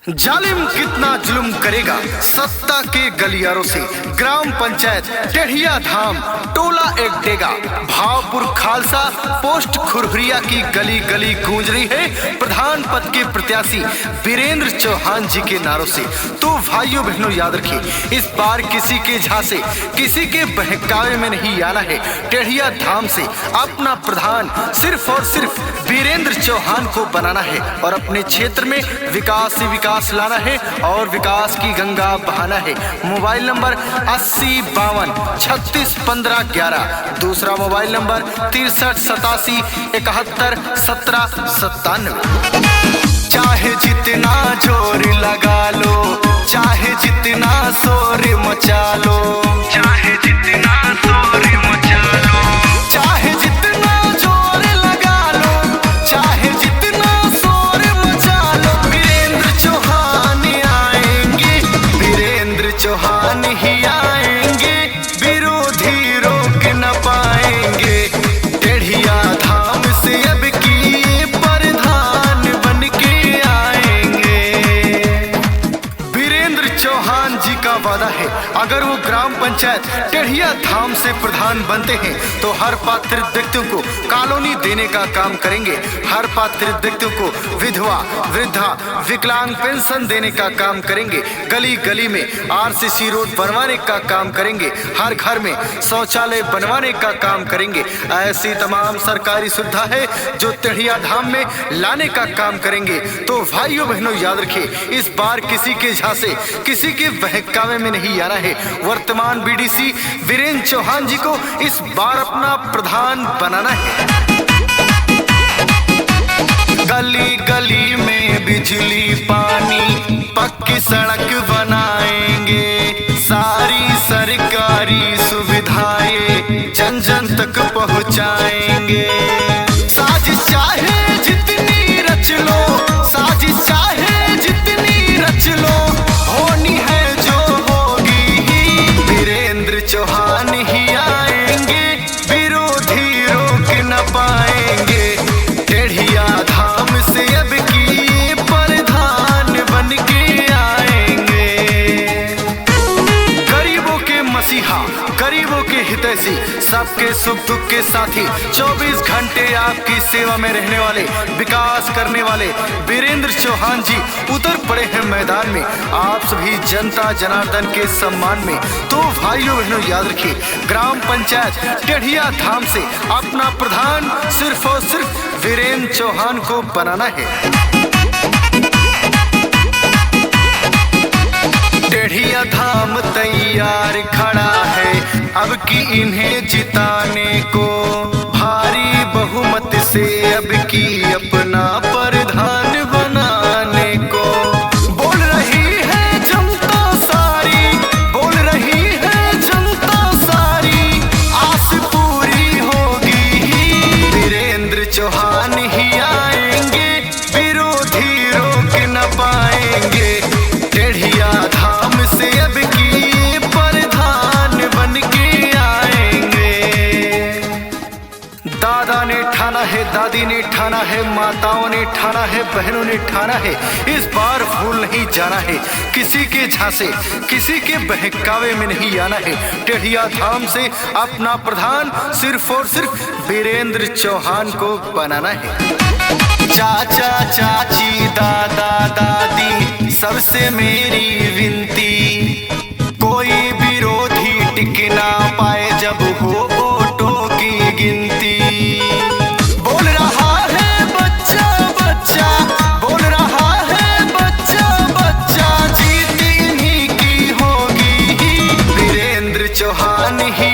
जालिम कितना जुल्म करेगा सत्ता के गलियारों से। ग्राम पंचायत टेढ़िया धाम टोला एक डेगा भावपुर खालसा पोस्ट खुरहुरिया की गली गली गूंज रही है प्रधान पद के प्रत्याशी वीरेंद्र चौहान जी के नारों से। तो भाइयों बहनों याद रखिए, इस बार किसी के झांसे किसी के बहकावे में नहीं आना है। टेढ़िया धाम से अपना प्रधान सिर्फ और सिर्फ वीरेंद्र चौहान को बनाना है और अपने क्षेत्र में विकास से विकास लाना है और विकास की गंगा बहाना है। मोबाइल नंबर 8052361511, दूसरा मोबाइल नंबर 6387711797। चाहे जितना जोर लगा लो, चाहे जितना शोर मचा लो, चाहे जितना शोर मचा लो, चाहे जितना जोर लगा लो, चाहे जितना शोर मचा लो, वीरेंद्र चौहान आएंगे, वीरेंद्र चौहान ही आएंगे, विरोधी रोक न पाएंगे। टेढ़िया धाम से अब की प्रधान बन के आएंगे। वीरेंद्र चौहान जी का वादा है, अगर वो ग्राम पंचायत टेढ़िया धाम से प्रधान बनते हैं तो हर पात्र व्यक्तियों को कॉलोनी देने का काम करेंगे, हर पात्र व्यक्तियों को विधवा वृद्धा विकलांग पेंशन देने का काम करेंगे, गली गली में आरसीसी रोड बनवाने का काम करेंगे, हर घर में शौचालय बनवाने का काम करेंगे। ऐसी तमाम सरकारी सुविधा है जो टेढ़िया धाम में लाने का काम करेंगे। तो भाइयों बहनों याद रखिए, इस बार किसी के झांसे किसी के बहकावे में नहीं आना है। वर्तमान बीडीसी वीरेंद्र चौहान जी को इस बार अपना प्रधान बनाना है। गली गली में बिजली पानी पक्की सड़क बनाएंगे, सारी सरकारी सुविधाएं जन जन तक पहुंचाएंगे। साजिश चाहे जितनी रच लो, साजिश चाहे जितनी रच लो, होनी है जो होगी ही, वीरेंद्र चौहान ही आएंगे, विरोधी रोक न पाएंगे। टेढ़िया धाम से अब की प्रधान बन के आएंगे। गरीबों के मसीहा, गरीबों के हितैषी, सबके सुख दुख के साथी, 24 घंटे आपकी सेवा में रहने वाले, विकास करने वाले वीरेंद्र चौहान जी उतर पड़े हैं मैदान में आप सभी जनता जनार्दन के सम्मान में। तो भाइयों बहनों याद रखिए, ग्राम पंचायत टेढ़िया धाम से अपना प्रधान सिर्फ और सिर्फ वीरेंद्र चौहान को बनाना है। टेढ़िया धाम तैयार खड़ा है अब की इन्हें जिताने को, भारी बहुमत से अब की अपना प्रधान बनाने को। बोल रही है जनता सारी, बोल रही है जनता सारी, आस पूरी होगी ही, वीरेंद्र चौहान ही आएंगे, विरोधी रोक न पाएंगे। टेढ़िया धाम से अब की प्रधान बन के आएंगे। दादा ने ठाना है, दादी ने ठाना है, माताओं ने ठाना है, बहनों ने ठाना है, इस बार भूल नहीं जाना है। किसी के झांसे किसी के बहकावे में नहीं आना है। टेढ़िया धाम से अपना प्रधान सिर्फ और सिर्फ वीरेंद्र चौहान को बनाना है। चाचा चाची दादा दादी सबसे मेरी विनती, कोई विरोधी टिक ना पाए जब हो वोटों की गिनती। बोल रहा है बच्चा बच्चा, बोल रहा है बच्चा बच्चा, जीत इन्हीं की होगी ही, वीरेंद्र चौहान ही